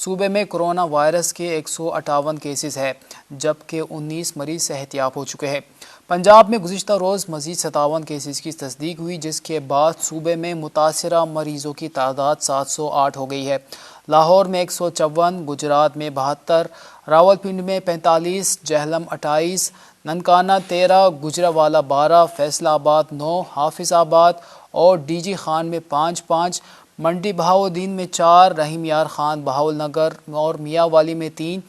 صوبے میں corona virus کے 158 کیسز ہے جبکہ 19 مریض صحتیاب ہو چکے ہیں۔ پنجاب میں گزشتہ روز مزید 57 کیسز کی تصدیق ہوئی، جس کے بعد صوبے میں متاثرہ مریضوں کی تعداد 708 ہو گئی ہے۔ لاہور میں 154، گجرات میں 72، راولپنڈی میں 45، جہلم 28، ننکانہ 13، گجرانوالہ 12، فیصل آباد 9، حافظ آباد اور ڈی جی خان میں 5، منڈی بہاؤالدین میں 4، رحیم یار خان بہاول نگر اور میاں والی میں 3،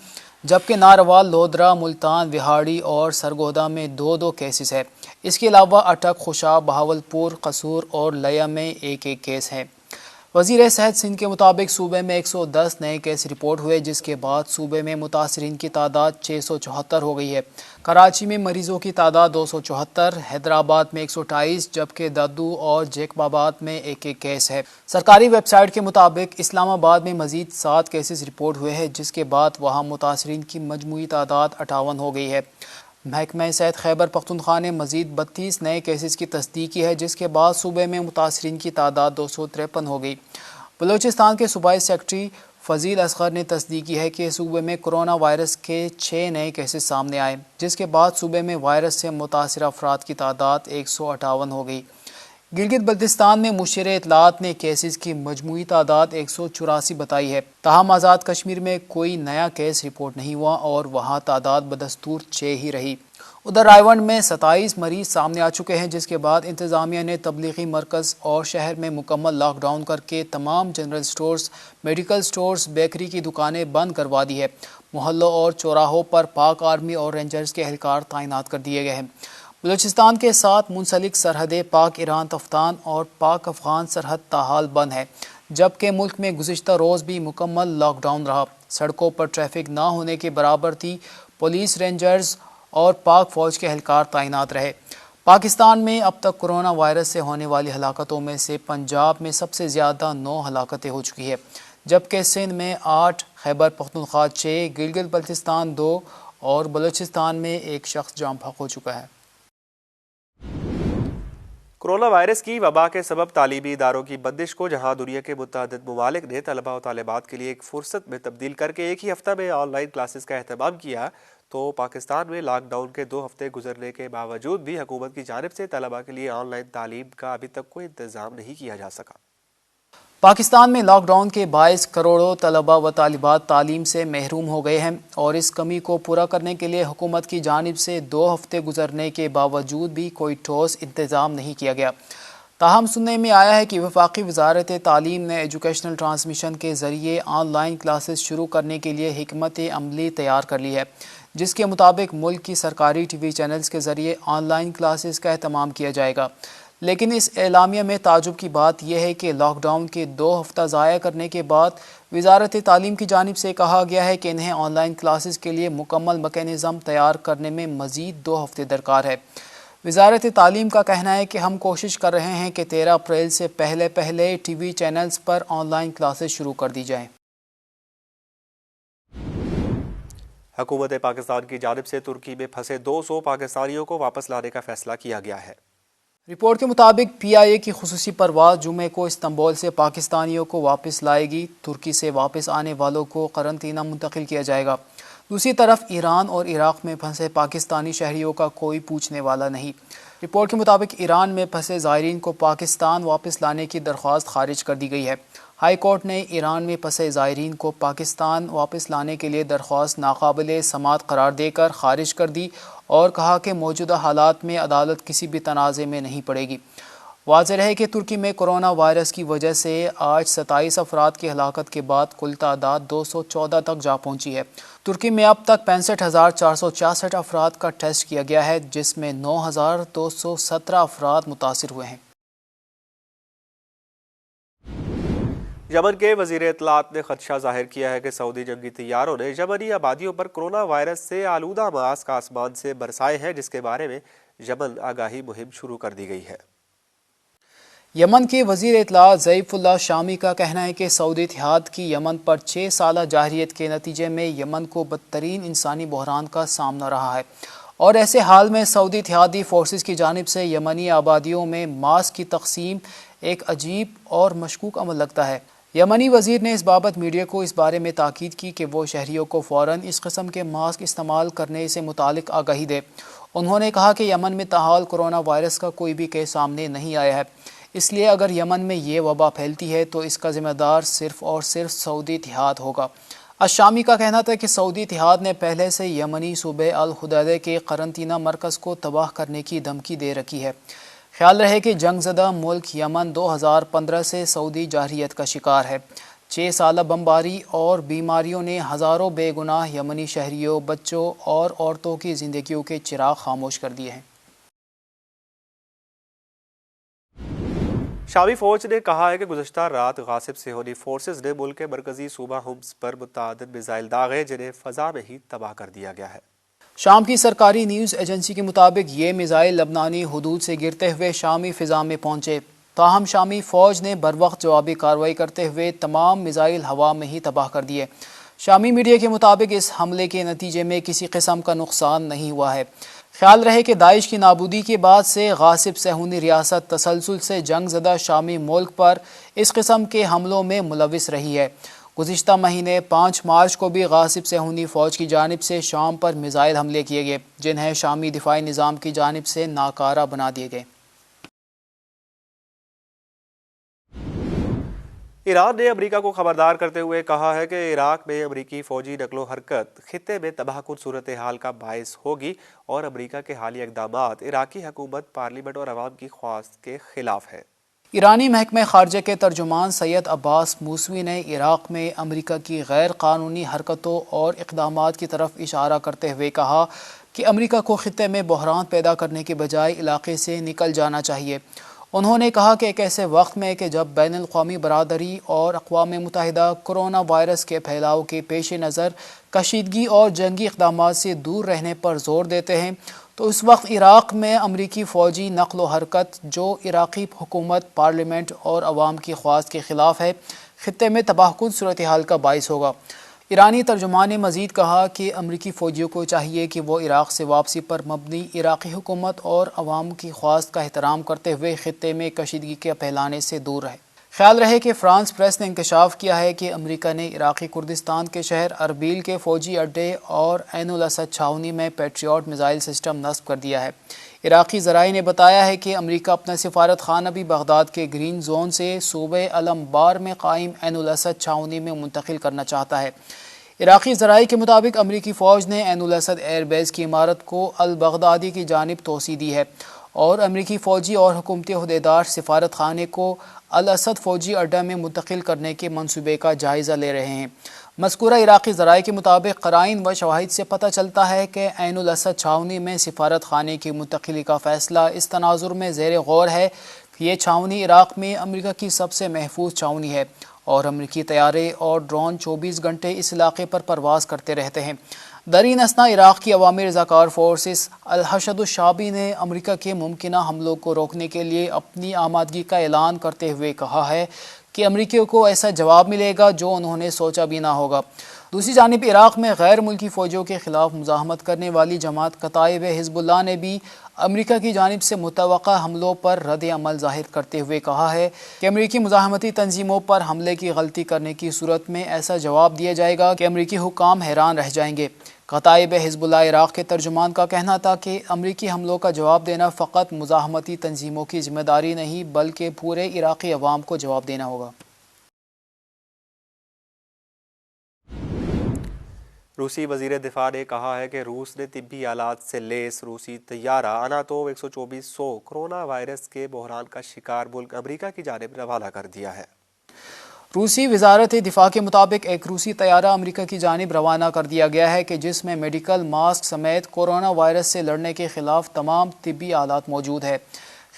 جبکہ ناروال، لودرا، ملتان، وہاڑی اور سرگودا میں 2 کیسز ہے۔ اس کے علاوہ اٹک، خوشاب، بہاولپور، قصور اور لیا میں 1 کیس ہے۔ وزیر صحت سندھ کے مطابق صوبے میں 110 نئے کیس رپورٹ ہوئے، جس کے بعد صوبے میں متاثرین کی تعداد 674 ہو گئی ہے۔ کراچی میں مریضوں کی تعداد 274، حیدرآباد میں 128، جبکہ ددو اور جیکب آباد میں 1 کیس ہے۔ سرکاری ویب سائٹ کے مطابق اسلام آباد میں مزید 7 کیسز رپورٹ ہوئے ہیں، جس کے بعد وہاں متاثرین کی مجموعی تعداد 58 ہو گئی ہے۔ محکمہ صحت خیبر پختونخوا نے مزید 32 نئے کیسز کی تصدیق کی ہے، جس کے بعد صوبے میں متاثرین کی تعداد 253 ہو گئی۔ بلوچستان کے صوبائی سیکرٹری فضیل اصغر نے تصدیق کی ہے کہ صوبے میں کورونا وائرس کے 6 نئے کیسز سامنے آئے، جس کے بعد صوبے میں وائرس سے متاثرہ افراد کی تعداد 158 ہو گئی۔ گلگت بلتستان میں مشیر اطلاعات نے کیسز کی مجموعی تعداد 184 بتائی ہے، تاہم آزاد کشمیر میں کوئی نیا کیس رپورٹ نہیں ہوا اور وہاں تعداد بدستور 6 ہی رہی۔ ادھر رائے ونڈ میں 27 مریض سامنے آ چکے ہیں، جس کے بعد انتظامیہ نے تبلیغی مرکز اور شہر میں مکمل لاک ڈاؤن کر کے تمام general stores, medical stores, bakery کی دکانیں بند کروا دی ہے۔ محلوں اور چوراہوں پر پاک آرمی اور رینجرز کے اہلکار تعینات کر دیے گئے ہیں۔ بلوچستان کے ساتھ منسلک سرحدیں پاک ایران تفتان اور پاک افغان سرحد تاحال بند ہے، جبکہ ملک میں گزشتہ روز بھی مکمل لاک ڈاؤن رہا۔ سڑکوں پر ٹریفک نہ ہونے کے برابر تھی، پولیس، رینجرز اور پاک فوج کے اہلکار تعینات رہے۔ پاکستان میں اب تک کورونا وائرس سے ہونے والی ہلاکتوں میں سے پنجاب میں سب سے زیادہ 9 ہلاکتیں ہو چکی ہے، جبکہ سندھ میں 8، خیبر پختونخوا 6، گلگت بلتستان 2 اور بلوچستان میں 1 شخص جاں بحق ہو چکا ہے۔ کورونا وائرس کی وبا کے سبب تعلیمی اداروں کی بندش کو جہاں دنیا کے متعدد ممالک نے طلباء و طالبات کے لیے ایک فرصت میں تبدیل کر کے ایک ہی ہفتہ میں آن لائن کلاسز کا اہتمام کیا، تو پاکستان میں لاک ڈاؤن کے 2 ہفتے گزرنے کے باوجود بھی حکومت کی جانب سے طلباء کے لیے آن لائن تعلیم کا ابھی تک کوئی انتظام نہیں کیا جا سکا۔ پاکستان میں لاک ڈاؤن کے باعث کروڑوں طلباء و طالبات تعلیم سے محروم ہو گئے ہیں اور اس کمی کو پورا کرنے کے لیے حکومت کی جانب سے 2 ہفتے گزرنے کے باوجود بھی کوئی ٹھوس انتظام نہیں کیا گیا۔ تاہم سننے میں آیا ہے کہ وفاقی وزارت تعلیم نے ایجوکیشنل ٹرانسمیشن کے ذریعے آن لائن کلاسز شروع کرنے کے لیے حکمت عملی تیار کر لی ہے، جس کے مطابق ملک کی سرکاری ٹی وی چینلز کے ذریعے آن لائن کلاسز کا اہتمام کیا جائے گا۔ لیکن اس اعلامیہ میں تعجب کی بات یہ ہے کہ لاک ڈاؤن کے 2 ہفتہ ضائع کرنے کے بعد وزارت تعلیم کی جانب سے کہا گیا ہے کہ انہیں آن لائن کلاسز کے لیے مکمل میکانزم تیار کرنے میں مزید 2 ہفتے درکار ہے۔ وزارت تعلیم کا کہنا ہے کہ ہم کوشش کر رہے ہیں کہ 13 اپریل سے پہلے T V channels per on line classes شروع کر دی جائیں۔ حکومت پاکستان کی جانب سے ترکی میں پھنسے 200 پاکستانیوں کو واپس لانے کا فیصلہ کیا گیا ہے۔ رپورٹ کے مطابق پی آئی اے کی خصوصی پرواز جمعے کو استنبول سے پاکستانیوں کو واپس لائے گی۔ ترکی سے واپس آنے والوں کو قرنطینہ منتقل کیا جائے گا۔ دوسری طرف ایران اور عراق میں پھنسے پاکستانی شہریوں کا کوئی پوچھنے والا نہیں۔ رپورٹ کے مطابق ایران میں پھنسے زائرین کو پاکستان واپس لانے کی درخواست خارج کر دی گئی ہے۔ ہائی کورٹ نے ایران میں پھنسے زائرین کو پاکستان واپس لانے کے لیے درخواست ناقابل سماعت قرار دے کر خارج کر دی اور کہا کہ موجودہ حالات میں عدالت کسی بھی تنازع میں نہیں پڑے گی۔ واضح رہے کہ ترکی میں کورونا وائرس کی وجہ سے آج 27 افراد کی ہلاکت کے بعد کل تعداد 214 تک جا پہنچی ہے۔ ترکی میں اب تک 65,466 افراد کا ٹیسٹ کیا گیا ہے، جس میں 9,217 افراد متاثر ہوئے ہیں۔ یمن کے وزیر اطلاعات نے خدشہ ظاہر کیا ہے کہ سعودی جنگی طیاروں نے یمنی آبادیوں پر کورونا وائرس سے آلودہ ماسک آسمان سے برسائے ہیں، جس کے بارے میں یمن آگاہی مہم شروع کر دی گئی ہے۔ یمن کے وزیر اطلاعات ضیف اللہ شامی کا کہنا ہے کہ سعودی اتحاد کی یمن پر 6 سالہ جارحیت کے نتیجے میں یمن کو بدترین انسانی بحران کا سامنا رہا ہے، اور ایسے حال میں سعودی اتحادی فورسز کی جانب سے یمنی آبادیوں میں ماسک کی تقسیم ایک عجیب اور مشکوک عمل لگتا ہے۔ یمنی وزیر نے اس بابت میڈیا کو اس بارے میں تاکید کی کہ وہ شہریوں کو فوراً اس قسم کے ماسک استعمال کرنے سے متعلق آگاہی دے۔ انہوں نے کہا کہ یمن میں تاحال کرونا وائرس کا کوئی بھی کیس سامنے نہیں آیا ہے، اس لیے اگر یمن میں یہ وبا پھیلتی ہے تو اس کا ذمہ دار صرف اور صرف سعودی اتحاد ہوگا۔ الشامی کا کہنا تھا کہ سعودی اتحاد نے پہلے سے یمنی صوبے الحدیدہ کے قرنطینہ مرکز کو تباہ کرنے کی دھمکی دے رکھی ہے۔ خیال رہے کہ جنگ زدہ ملک یمن 2015 سے سعودی جارحیت کا شکار ہے۔ 6 سالہ بمباری اور بیماریوں نے ہزاروں بے گناہ یمنی شہریوں، بچوں اور عورتوں کی زندگیوں کے چراغ خاموش کر دیے ہیں۔ شامی فوج نے کہا ہے کہ گزشتہ رات غاصب صہیونی فورسز نے ملک کے مرکزی صوبہ حمص پر متعدد میزائل داغے جنہیں فضا میں ہی تباہ کر دیا گیا ہے۔ شام کی سرکاری نیوز ایجنسی کے مطابق یہ میزائل لبنانی حدود سے گرتے ہوئے شامی فضا میں پہنچے، تاہم شامی فوج نے بروقت جوابی کارروائی کرتے ہوئے تمام میزائل ہوا میں ہی تباہ کر دیے۔ شامی میڈیا کے مطابق اس حملے کے نتیجے میں کسی قسم کا نقصان نہیں ہوا ہے۔ خیال رہے کہ داعش کی نابودی کے بعد سے غاصب صہیونی ریاست تسلسل سے جنگ زدہ شامی ملک پر اس قسم کے حملوں میں ملوث رہی ہے۔ گزشتہ مہینے 5 مارچ کو بھی غاصب صہیونی فوج کی جانب سے شام پر میزائل حملے کیے گئے، جنہیں شامی دفاعی نظام کی جانب سے ناکارہ بنا دیے گئے۔ ایران نے امریکہ کو خبردار کرتے ہوئے کہا ہے کہ عراق میں امریکی فوجی نقل و حرکت خطے میں تباہ کن صورتحال کا باعث ہوگی اور امریکہ کے حالیہ اقدامات عراقی حکومت، پارلیمنٹ اور عوام کی خواست کے خلاف ہیں۔ ایرانی محکمہ خارجہ کے ترجمان سید عباس موسوی نے عراق میں امریکہ کی غیر قانونی حرکتوں اور اقدامات کی طرف اشارہ کرتے ہوئے کہا کہ امریکہ کو خطے میں بحران پیدا کرنے کے بجائے علاقے سے نکل جانا چاہیے۔ انہوں نے کہا کہ ایک ایسے وقت میں کہ جب بین الاقوامی برادری اور اقوام متحدہ کرونا وائرس کے پھیلاؤ کے پیش نظر کشیدگی اور جنگی اقدامات سے دور رہنے پر زور دیتے ہیں، تو اس وقت عراق میں امریکی فوجی نقل و حرکت جو عراقی حکومت، پارلیمنٹ اور عوام کی خواست کے خلاف ہے، خطے میں تباہ کن صورتحال کا باعث ہوگا۔ ایرانی ترجمان نے مزید کہا کہ امریکی فوجیوں کو چاہیے کہ وہ عراق سے واپسی پر مبنی عراقی حکومت اور عوام کی خواست کا احترام کرتے ہوئے خطے میں کشیدگی کے پھیلانے سے دور رہے۔ خیال رہے کہ فرانس پریس نے انکشاف کیا ہے کہ امریکہ نے عراقی کردستان کے شہر اربیل کے فوجی اڈے اور عین الاسد چھاؤنی میں پیٹریوٹ میزائل سسٹم نصب کر دیا ہے۔ عراقی ذرائع نے بتایا ہے کہ امریکہ اپنا سفارت خانہ بھی بغداد کے گرین زون سے صوبہ الانبار میں قائم عین الاسد چھاؤنی میں منتقل کرنا چاہتا ہے۔ عراقی ذرائع کے مطابق امریکی فوج نے عین الاسد ایئر بیس کی عمارت کو البغدادی کی جانب توسیع دی ہے اور امریکی فوجی اور حکومتی عہدیدار سفارت خانے کو الاسد فوجی اڈہ میں منتقل کرنے کے منصوبے کا جائزہ لے رہے ہیں۔ مذکورہ عراقی ذرائع کے مطابق قرائن و شواہد سے پتہ چلتا ہے کہ عین الاسد چھاؤنی میں سفارت خانے کی منتقلی کا فیصلہ اس تناظر میں زیر غور ہے کہ یہ چھاؤنی عراق میں امریکہ کی سب سے محفوظ چھاؤنی ہے اور امریکی طیارے اور ڈرون 24 گھنٹے اس علاقے پر پرواز کرتے رہتے ہیں۔ درین اثنا عراق کی عوامی رضاکار فورسز الحشد الشعبی نے امریکہ کے ممکنہ حملوں کو روکنے کے لیے اپنی آمادگی کا اعلان کرتے ہوئے کہا ہے کہ امریکیوں کو ایسا جواب ملے گا جو انہوں نے سوچا بھی نہ ہوگا۔ دوسری جانب عراق میں غیر ملکی فوجیوں کے خلاف مزاحمت کرنے والی جماعت کتائب حزب اللہ نے بھی امریکہ کی جانب سے متوقع حملوں پر رد عمل ظاہر کرتے ہوئے کہا ہے کہ امریکی مزاحمتی تنظیموں پر حملے کی غلطی کرنے کی صورت میں ایسا جواب دیا جائے گا کہ امریکی حکام حیران رہ جائیں گے۔ کتائب حزب اللہ عراق کے ترجمان کا کہنا تھا کہ امریکی حملوں کا جواب دینا فقط مزاحمتی تنظیموں کی ذمہ داری نہیں بلکہ پورے عراقی عوام کو جواب دینا ہوگا۔ روسی وزیر دفاع نے کہا ہے کہ روس نے طبی آلات سے لیس روسی طیارہ اناتوو 124 کورونا وائرس کے بحران کا شکار ملک امریکہ کی جانب روانہ کر دیا ہے۔ روسی وزارت دفاع کے مطابق ایک روسی طیارہ امریکہ کی جانب روانہ کر دیا گیا ہے کہ جس میں میڈیکل ماسک سمیت کورونا وائرس سے لڑنے کے خلاف تمام طبی آلات موجود ہے۔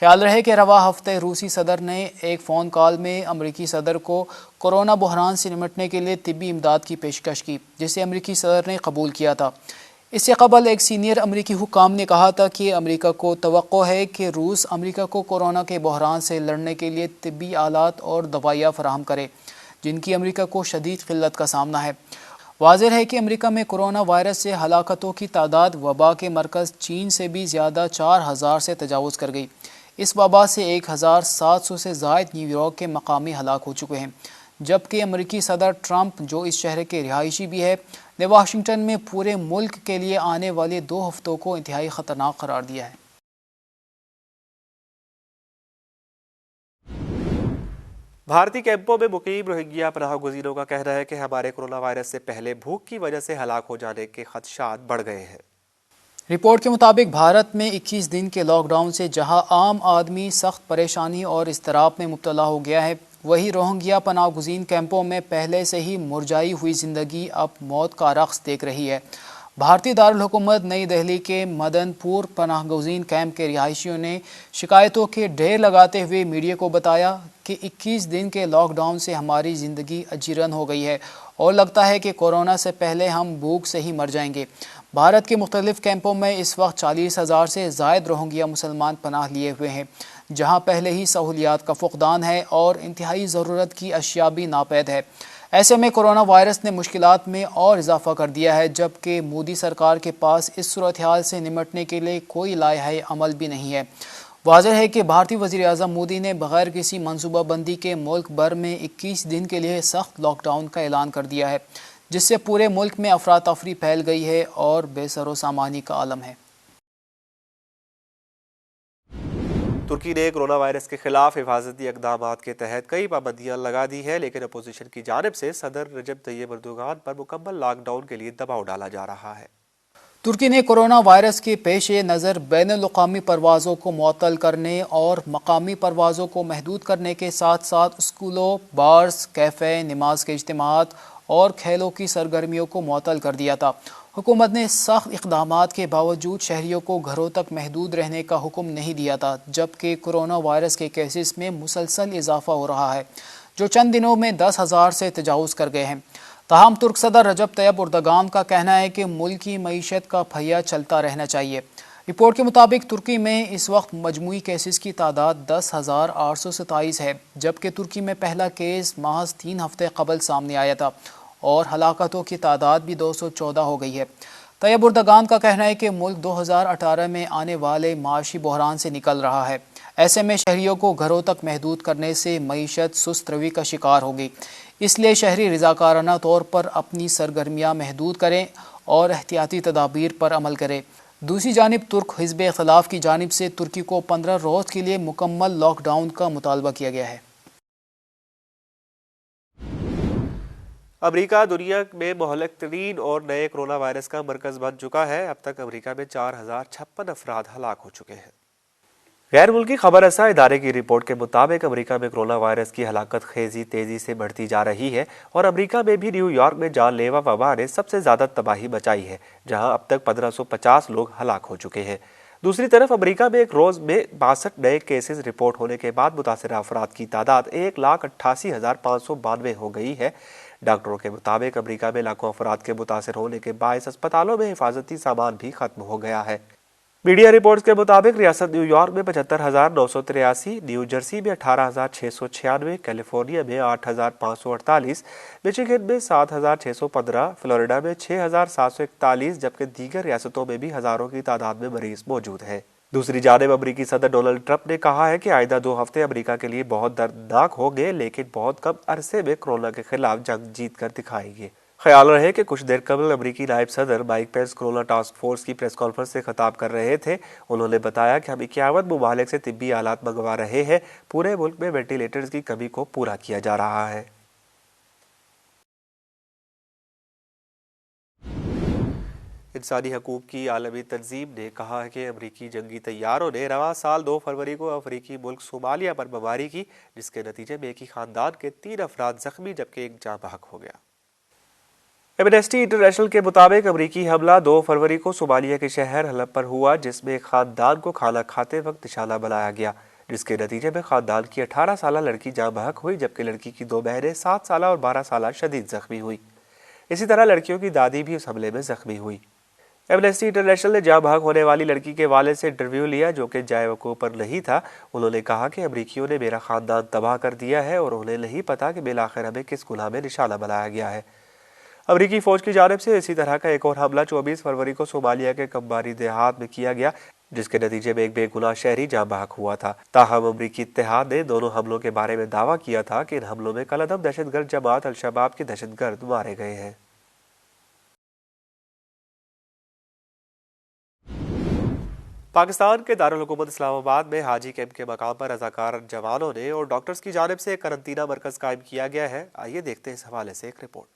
خیال رہے کہ رواں ہفتے روسی صدر نے ایک فون کال میں امریکی صدر کو کورونا بحران سے نمٹنے کے لیے طبی امداد کی پیشکش کی، جسے امریکی صدر نے قبول کیا تھا۔ اس سے قبل ایک سینئر امریکی حکام نے کہا تھا کہ امریکہ کو توقع ہے کہ روس امریکہ کو کورونا کے بحران سے لڑنے کے لیے طبی آلات اور دوائیاں فراہم کرے، جن کی امریکہ کو شدید قلت کا سامنا ہے۔ واضح ہے کہ امریکہ میں کورونا وائرس سے ہلاکتوں کی تعداد وبا کے مرکز چین سے بھی زیادہ 4000 سے تجاوز کر گئی۔ اس وبا سے 1700 سے زائد نیو یارک کے مقامی ہلاک ہو چکے ہیں، جبکہ امریکی صدر ٹرمپ جو اس شہر کے رہائشی بھی ہے نے واشنگٹن میں پورے ملک کے لیے آنے والے 2 ہفتوں کو انتہائی خطرناک قرار دیا ہے۔ بھارتی کیمپوں میں مقیم روہنگیا پناہ گزینوں کا کہنا ہے کہ ہمارے کورونا وائرس سے پہلے بھوک کی وجہ سے ہلاک ہو جانے کے خدشات بڑھ گئے ہیں۔ رپورٹ کے مطابق بھارت میں 21 دن کے لاک ڈاؤن سے جہاں عام آدمی سخت پریشانی اور اضطراب میں مبتلا ہو گیا ہے، وہی روہنگیا پناہ گزین کیمپوں میں پہلے سے ہی مرجائی ہوئی زندگی اب موت کا رقص دیکھ رہی ہے۔ بھارتی دارالحکومت نئی دہلی کے مدن پور پناہ گزین کیمپ کے رہائشیوں نے شکایتوں کے ڈھیر لگاتے ہوئے میڈیا کو بتایا کہ 21 دن کے لاک ڈاؤن سے ہماری زندگی اجیرن ہو گئی ہے اور لگتا ہے کہ کورونا سے پہلے ہم بھوک سے ہی مر جائیں گے۔ بھارت کے مختلف کیمپوں میں اس وقت 40,000 سے زائد روہنگیا مسلمان پناہ لیے ہوئے ہیں، جہاں پہلے ہی سہولیات کا فقدان ہے اور انتہائی ضرورت کی اشیاء بھی ناپید ہے۔ ایسے میں کورونا وائرس نے مشکلات میں اور اضافہ کر دیا ہے، جبکہ مودی سرکار کے پاس اس صورتحال سے نمٹنے کے لیے کوئی لائحہ عمل بھی نہیں ہے۔ واضح ہے کہ بھارتی وزیر اعظم مودی نے بغیر کسی منصوبہ بندی کے ملک بھر میں 21 دن کے لیے سخت لاک ڈاؤن کا اعلان کر دیا ہے، جس سے پورے ملک میں افراتفری پھیل گئی ہے اور بے سر و سامانی کا عالم ہے۔ ترکی نے کورونا وائرس کے خلاف حفاظتی اقدامات کے تحت کئی پابندیاں لگا دی ہے، لیکن اپوزیشن کی جانب سے صدر رجب طیب اردوغان پر مکمل لاک ڈاؤن کے لیے دباؤ ڈالا جا رہا ہے۔ ترکی نے کورونا وائرس کے پیش نظر بین الاقوامی پروازوں کو معطل کرنے اور مقامی پروازوں کو محدود کرنے کے ساتھ ساتھ اسکولوں، بارز، کیفے، نماز کے اجتماعات اور کھیلوں کی سرگرمیوں کو معطل کر دیا تھا۔ حکومت نے سخت اقدامات کے باوجود شہریوں کو گھروں تک محدود رہنے کا حکم نہیں دیا تھا، جبکہ کورونا وائرس کے کیسز میں مسلسل اضافہ ہو رہا ہے، جو چند دنوں میں 10,000 سے تجاوز کر گئے ہیں۔ تاہم ترک صدر رجب طیب اردوغان کا کہنا ہے کہ ملک کی معیشت کا پہیہ چلتا رہنا چاہیے۔ رپورٹ کے مطابق ترکی میں اس وقت مجموعی کیسز کی تعداد 10,827 ہے، جبکہ ترکی میں پہلا کیس محض 3 ہفتے قبل سامنے آیا تھا اور ہلاکتوں کی تعداد بھی 214 ہو گئی ہے۔ طیب اردوغان کا کہنا ہے کہ ملک 2018 میں آنے والے معاشی بحران سے نکل رہا ہے۔ ایسے میں شہریوں کو گھروں تک محدود کرنے سے معیشت سست روی کا شکار ہوگی، اس لیے شہری رضاکارانہ طور پر اپنی سرگرمیاں محدود کریں اور احتیاطی تدابیر پر عمل کریں۔ دوسری جانب ترک حزب اختلاف کی جانب سے ترکی کو 15 روز کے لیے مکمل لاک ڈاؤن کا مطالبہ کیا گیا ہے۔ امریکہ دنیا میں مہلک ترین اور نئے کورونا وائرس کا مرکز بن چکا ہے۔ اب تک امریکہ میں 4,056 افراد ہلاک ہو چکے ہیں۔ غیر ملکی خبر رساں ادارے کی رپورٹ کے مطابق امریکہ میں کورونا وائرس کی ہلاکت خیزی تیزی سے بڑھتی جا رہی ہے اور امریکہ میں بھی نیو یارک میں جان لیوا وبا نے سب سے زیادہ تباہی مچائی ہے، جہاں اب تک 1,550 لوگ ہلاک ہو چکے ہیں۔ دوسری طرف امریکہ میں ایک روز میں 62 نئے کیسز رپورٹ ہونے کے بعد متاثرہ افراد کی تعداد 1,88,592 ہو گئی ہے۔ ڈاکٹروں کے مطابق امریکہ میں لاکھوں افراد کے متاثر ہونے کے باعث اسپتالوں میں حفاظتی سامان بھی ختم ہو گیا ہے۔ میڈیا رپورٹس کے مطابق ریاست نیو یارک میں 75,983، نیو جرسی میں 18,696، کیلیفورنیا میں 8,548، میچیگن میں 7,615، فلوریڈا میں 6,741، جبکہ دیگر ریاستوں میں بھی ہزاروں کی تعداد میں مریض موجود ہیں۔ دوسری جانب امریکی صدر ڈونلڈ ٹرمپ نے کہا ہے کہ آئندہ 2 ہفتے امریکہ کے لیے بہت دردناک ہوں گے، لیکن بہت کم عرصے میں کورونا کے خلاف جنگ جیت کر دکھائیں گے۔ خیال رہے کہ کچھ دیر قبل امریکی نائب صدر مائک پینس کورونا ٹاسک فورس کی پریس کانفرنس سے خطاب کر رہے تھے۔ انہوں نے بتایا کہ ہم 51 ممالک سے طبی آلات منگوا رہے ہیں، پورے ملک میں وینٹیلیٹرز کی کمی کو پورا کیا جا رہا ہے۔ انسانی حقوق کی عالمی تنظیم نے کہا ہے کہ امریکی جنگی طیاروں نے رواں سال 2 فروری کو افریقی ملک صومالیہ پر بمباری کی، جس کے نتیجے میں ایک ہی خاندان کے 3 افراد زخمی جبکہ ایک جاں بحق ہو گیا۔ ایمنسٹی انٹرنیشنل کے مطابق امریکی حملہ 2 فروری کو صومالیہ کے شہر حلب پر ہوا، جس میں ایک خاندان کو کھانا کھاتے وقت نشانہ بنایا گیا، جس کے نتیجے میں خاندان کی 18 سالہ لڑکی جاں بحق ہوئی، جبکہ لڑکی کی 2 بہنیں 7 سالہ اور 12 سالہ شدید زخمی ہوئی۔ اسی طرح لڑکیوں کی دادی بھی اس حملے میں زخمی ہوئی۔ ایمنسٹی انٹرنیشنل نے جاں بحق ہونے والی لڑکی کے والد سے انٹرویو لیا، جو کہ جائے وقوع پر نہیں تھا۔ انہوں نے کہا کہ امریکیوں نے میرا خاندان تباہ کر دیا ہے اور انہیں نہیں پتا کہ بالآخر ہمیں کس گناہ میں نشانہ بنایا گیا ہے۔ امریکی فوج کی جانب سے اسی طرح کا ایک اور حملہ 24 فروری کو صومالیہ کے کمباری دیہات میں کیا گیا، جس کے نتیجے میں ایک بے گناہ شہری جاں بحق ہوا تھا۔ تاہم امریکی اتحاد نے دونوں حملوں کے بارے میں دعویٰ کیا تھا کہ ان حملوں میں کالعدم دہشت گرد جماعت الشباب کے دہشت گرد مارے گئے ہیں۔ پاکستان کے دارالحکومت اسلام آباد میں حاجی کیمپ کے مقام پر رضاکار جوانوں نے اور ڈاکٹرز کی جانب سے ایک قرنطینہ مرکز قائم کیا گیا ہے۔ آئیے دیکھتے ہیں اس حوالے سے ایک رپورٹ۔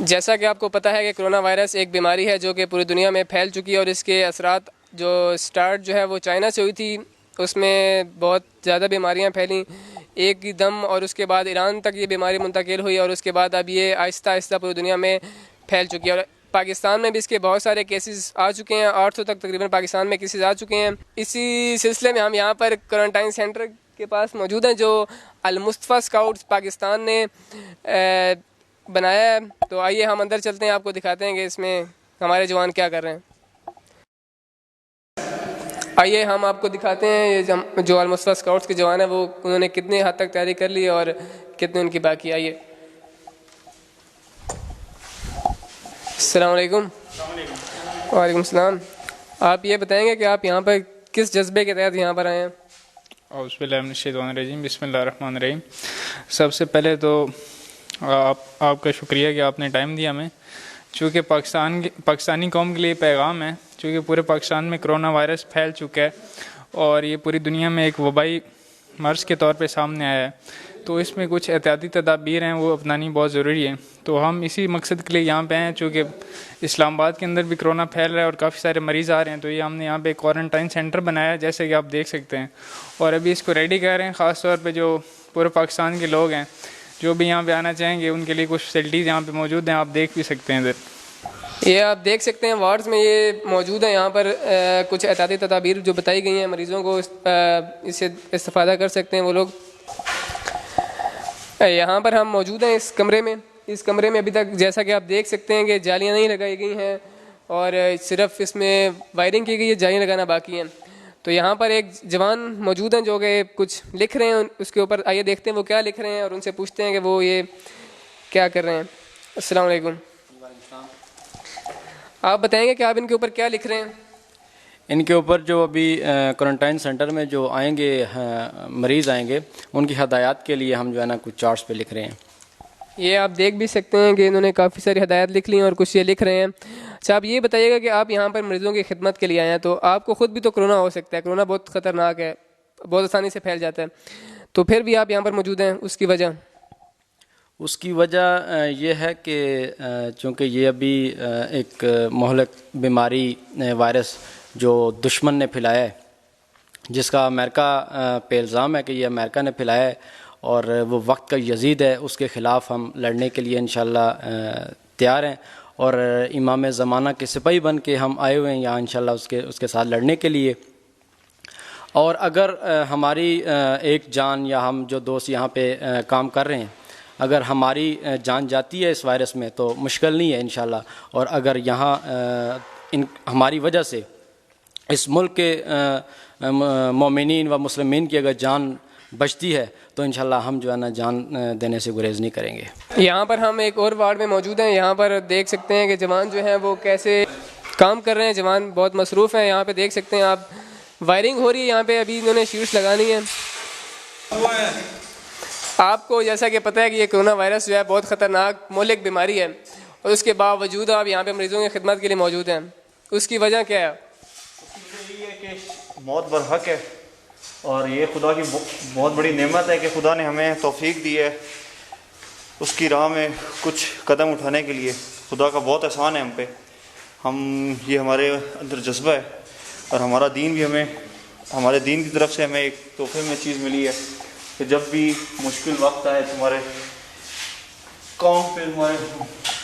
جیسا کہ آپ کو پتہ ہے کہ کرونا وائرس ایک بیماری ہے جو کہ پوری دنیا میں پھیل چکی ہے، اور اس کے اثرات جو سٹارٹ جو ہے وہ چائنا سے ہوئی تھی، اس میں بہت زیادہ بیماریاں پھیلیں ایک ہی دم، اور اس کے بعد ایران تک یہ بیماری منتقل ہوئی، اور اس کے بعد اب یہ آہستہ آہستہ پوری دنیا میں پھیل چکی ہے، اور پاکستان میں بھی اس کے بہت سارے کیسز آ چکے ہیں۔ 800 تک تقریباً پاکستان میں کیسز آ چکے ہیں۔ اسی سلسلے میں ہم یہاں پر کوارنٹائن سینٹر کے پاس موجود ہیں جو المصطفیٰ اسکاؤٹس پاکستان نے بنایا ہے۔ تو آئیے ہم اندر چلتے ہیں، آپ کو دکھاتے ہیں کہ اس میں ہمارے جوان کیا کر رہے ہیں۔ آئیے ہم آپ کو دکھاتے ہیں یہ جو المصطفیٰ اسکاؤٹس کے جوان ہیں وہ انہوں نے کتنے حد تک تیاری کر لی اور کتنے ان کی باقی۔ آئیے۔ السلام علیکم۔ وعلیکم السلام۔ آپ یہ بتائیں گے کہ آپ یہاں پر کس جذبے کے تحت یہاں پر آئے ہیں؟ اعوذ باللہ من الشیطان الرجیم، بسم اللہ الرحمن الرحیم۔ سب سے پہلے تو آپ کا شکریہ کہ آپ نے ٹائم دیا ہمیں، چونکہ پاکستانی قوم کے لیے پیغام ہے، چونکہ پورے پاکستان میں کرونا وائرس پھیل چکا ہے اور یہ پوری دنیا میں ایک وبائی مرض کے طور پہ سامنے آیا ہے، تو اس میں کچھ احتیاطی تدابیر ہیں وہ اپنانی بہت ضروری ہے۔ تو ہم اسی مقصد کے لیے یہاں پہ ہیں، چونکہ اسلام آباد کے اندر بھی کرونا پھیل رہا ہے اور کافی سارے مریض آ رہے ہیں، تو یہ ہم نے یہاں پہ ایک کوارنٹائن سینٹر بنایا ہے جیسے کہ آپ دیکھ سکتے ہیں، اور ابھی اس کو ریڈی کر رہے ہیں۔ خاص طور پہ جو پورے پاکستان کے لوگ ہیں جو بھی یہاں پہ آنا چاہیں گے ان کے لیے کچھ فیسلٹیز یہاں پہ موجود ہیں، آپ دیکھ بھی سکتے ہیں ادھر۔ یہ آپ دیکھ سکتے ہیں وارڈز میں یہ موجود ہیں، یہاں پر کچھ احتیاطی تدابیر جو بتائی گئی ہیں مریضوں کو اس سے استفادہ کر سکتے ہیں وہ لوگ۔ یہاں پر ہم موجود ہیں اس کمرے میں۔ اس کمرے میں ابھی تک جیسا کہ آپ دیکھ سکتے ہیں کہ جالیاں نہیں لگائی گئی ہیں اور صرف اس میں وائرنگ کی گئی ہے، جالیاں لگانا باقی ہیں۔ تو یہاں پر ایک جوان موجود ہیں جو کہ کچھ لکھ رہے ہیں اس کے اوپر، آئیے دیکھتے ہیں وہ کیا لکھ رہے ہیں اور ان سے پوچھتے ہیں کہ وہ یہ کیا کر رہے ہیں۔ السلام علیکم۔ آپ بتائیں گے کہ آپ ان کے اوپر کیا لکھ رہے ہیں؟ ان کے اوپر جو ابھی کوارنٹائن سینٹر میں جو آئیں گے مریض آئیں گے ان کی ہدایات کے لیے ہم جو ہے نا کچھ چارٹس پہ لکھ رہے ہیں۔ یہ آپ دیکھ بھی سکتے ہیں کہ انہوں نے کافی ساری ہدایات لکھ لی ہیں اور کچھ یہ لکھ رہے ہیں۔ اچھا، آپ یہ بتائیے گا کہ آپ یہاں پر مریضوں کی خدمت کے لیے آئے ہیں، تو آپ کو خود بھی تو کرونا ہو سکتا ہے، کرونا بہت خطرناک ہے، بہت آسانی سے پھیل جاتا ہے، تو پھر بھی آپ یہاں پر موجود ہیں، اس کی وجہ؟ اس کی وجہ یہ ہے کہ چونکہ یہ ابھی ایک مہلک بیماری وائرس جو دشمن نے پھیلایا ہے، جس کا امریکہ پہ الزام ہے کہ یہ امریکہ نے پھیلایا ہے اور وہ وقت کا یزید ہے، اس کے خلاف ہم لڑنے کے لیے انشاءاللہ تیار ہیں، اور امام زمانہ کے سپاہی بن کے ہم آئے ہوئے ہیں یہاں انشاءاللہ اس کے ساتھ لڑنے کے لیے۔ اور اگر ہماری ایک جان یا ہم جو دوست یہاں پہ کام کر رہے ہیں اگر ہماری جان جاتی ہے اس وائرس میں تو مشکل نہیں ہے انشاءاللہ، اور اگر یہاں ہماری وجہ سے اس ملک کے مومنین و مسلمین کی اگر جان بچتی ہے تو انشاءاللہ ہم جو ہے نا جان دینے سے گریز نہیں کریں گے۔ یہاں پر ہم ایک اور وارڈ میں موجود ہیں، یہاں پر دیکھ سکتے ہیں کہ جوان جو ہیں وہ کیسے کام کر رہے ہیں، جوان بہت مصروف ہیں۔ یہاں پہ دیکھ سکتے ہیں آپ وائرنگ ہو رہی ہے، یہاں پہ ابھی انہوں نے شیٹس لگانی ہیں۔ آپ کو جیسا کہ پتہ ہے کہ یہ کرونا وائرس جو ہے بہت خطرناک مہلک بیماری ہے، اور اس کے باوجود آپ یہاں پہ مریضوں کی خدمت کے لیے موجود ہیں، اس کی وجہ کیا ہے؟ اس کی وجہ یہ ہے کہ موت برحق ہے، اور یہ خدا کی بہت بڑی نعمت ہے کہ خدا نے ہمیں توفیق دی ہے اس کی راہ میں کچھ قدم اٹھانے کے لیے۔ خدا کا بہت احسان ہے ہم پہ، یہ ہمارے اندر جذبہ ہے، اور ہمارا دین بھی ہمارے دین کی طرف سے ہمیں ایک تحفے میں چیز ملی ہے کہ جب بھی مشکل وقت آئے تمہارے قوم پہ، تمہارے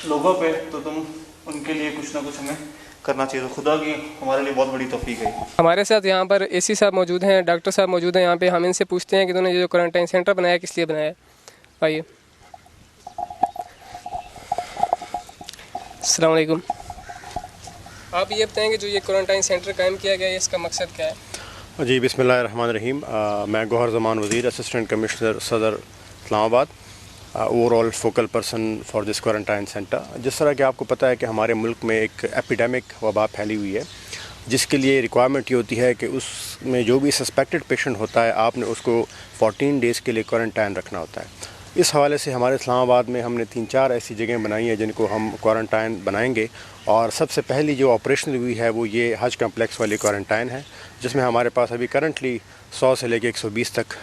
لوگوں پہ، تو تم ان کے لیے کچھ نہ کچھ ہمیں کرنا چاہیے۔ تو خدا کی ہمارے لیے بہت بڑی توفیق ہے۔ ہمارے ساتھ یہاں پر اے سی صاحب موجود ہیں، ڈاکٹر صاحب موجود ہیں یہاں پہ، ہم ان سے پوچھتے ہیں کہ انہوں نے جو کوارنٹائن سینٹر بنایا کس لیے بنایا ہے۔ آئیے۔ السلام علیکم۔ آپ یہ بتائیں کہ جو یہ کوارنٹائن سینٹر قائم کیا گیا ہے اس کا مقصد کیا ہے؟ جی، بسم اللہ الرحمن الرحیم۔ میں گوہر زمان وزیر، اسسٹنٹ کمشنر صدر اسلام آباد، over all focal person for this quarantine centre. جس طرح کہ آپ کو پتہ ہے کہ ہمارے ملک میں ایک ایپیڈیمک وبا پھیلی ہوئی ہے، جس کے لیے ریکوائرمنٹ یہ ہوتی ہے کہ اس میں جو بھی سسپیکٹڈ پیشنٹ ہوتا ہے آپ نے اس کو 14 ڈیز کے لیے کوارنٹائن رکھنا ہوتا ہے. اس حوالے سے ہمارے اسلام آباد میں ہم نے 3-4 ایسی جگہیں بنائی ہیں جن کو ہم کوارنٹائن بنائیں گے, اور سب سے پہلی جو آپریشن ہوئی ہے وہ یہ حج کمپلیکس والی کوارنٹائن ہے, جس میں ہمارے پاس ابھی کرنٹلی 100 سے لے کے 120 تک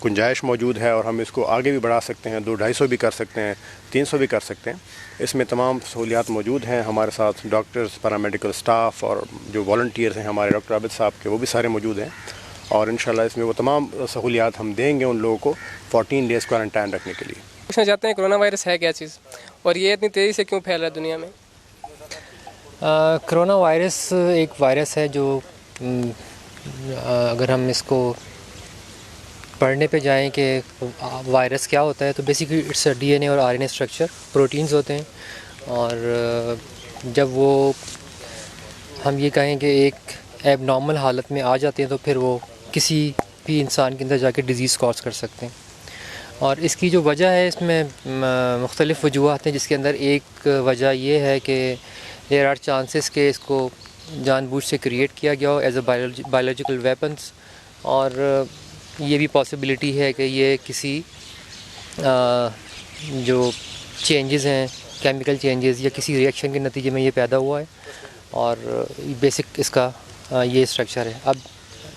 گنجائش موجود ہے, اور ہم اس کو آگے بھی بڑھا سکتے ہیں, 200-250 بھی کر سکتے ہیں, 300 بھی کر سکتے ہیں. اس میں تمام سہولیات موجود ہیں. ہمارے ساتھ ڈاکٹرز, پیرامیڈیکل سٹاف اور جو والنٹیئرز ہیں ہمارے ڈاکٹر عابد صاحب کے, وہ بھی سارے موجود ہیں, اور انشاءاللہ اس میں وہ تمام سہولیات ہم دیں گے ان لوگوں کو 14 ڈیز کوارنٹائن رکھنے کے لیے. پوچھنا چاہتے ہیں کرونا وائرس ہے کیا چیز اور یہ اتنی تیزی سے کیوں پھیل رہا ہے دنیا میں؟ کرونا وائرس ایک وائرس ہے جو اگر ہم اس کو پڑھنے پہ جائیں کہ وائرس کیا ہوتا ہے تو basically it's D N A اور R N A structure, proteins ہوتے ہیں, اور جب وہ ہم یہ کہیں کہ ایک ایب نارمل حالت میں آ جاتے ہیں تو پھر وہ کسی بھی انسان کے اندر جا کے ڈیزیز کاز کر سکتے ہیں. اور اس کی جو وجہ ہے اس میں مختلف وجوہات ہیں, جس کے اندر ایک وجہ یہ ہے کہ دیر آر چانسز کہ اس کو جان بوجھ سے کریٹ کیا گیا ہو ایز اے بایولوجیکل ویپنس, اور یہ بھی پاسبلٹی ہے کہ یہ کسی جو چینجز ہیں کیمیکل چینجز یا کسی ریئیکشن کے نتیجے میں یہ پیدا ہوا ہے, اور بیسک اس کا یہ اسٹرکچر ہے. اب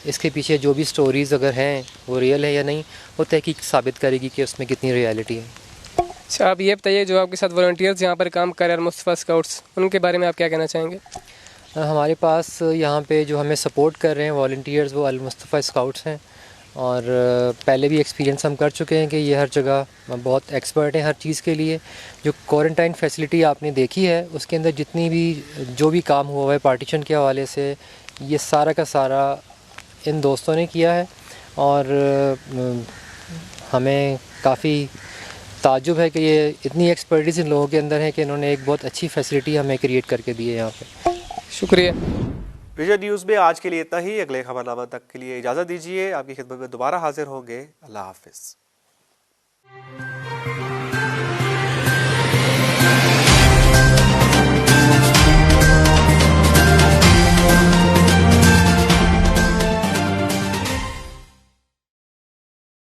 اس کے پیچھے جو بھی سٹوریز اگر ہیں وہ ریئل ہے یا نہیں, وہ تحقیق ثابت کرے گی کہ اس میں کتنی ریالٹی ہے. اچھا, آپ یہ بتائیے جو آپ کے ساتھ والنٹیئرز یہاں پر کام کر رہے ہیں مصطفیٰ اسکاؤٹس, ان کے بارے میں آپ کیا کہنا چاہیں گے؟ ہمارے پاس یہاں پہ جو ہمیں سپورٹ کر رہے ہیں والنٹیئرز وہ المصطفیٰ اسکاؤٹس ہیں, اور پہلے بھی ایکسپیرینس ہم کر چکے ہیں کہ یہ ہر جگہ بہت ایکسپرٹ ہیں ہر چیز کے لیے. جو کوارنٹائن فیسلٹی آپ نے دیکھی ہے اس کے اندر جتنی بھی جو بھی کام ہوا ہے پارٹیشن کے حوالے سے, یہ سارا کا سارا ان دوستوں نے کیا ہے, اور ہمیں کافی تعجب ہے کہ یہ اتنی ایکسپرٹیز ان لوگوں کے اندر ہے کہ انہوں نے ایک بہت اچھی فیسلٹی ہمیں کریٹ کر کے دی ہے یہاں پہ. شکریہ. ویژن نیوز میں آج کے لیے اتنا ہی. اگلے خبرنامہ تک کے لیے اجازت دیجیے. آپ کی خدمت میں دوبارہ حاضر ہوں گے. اللہ حافظ.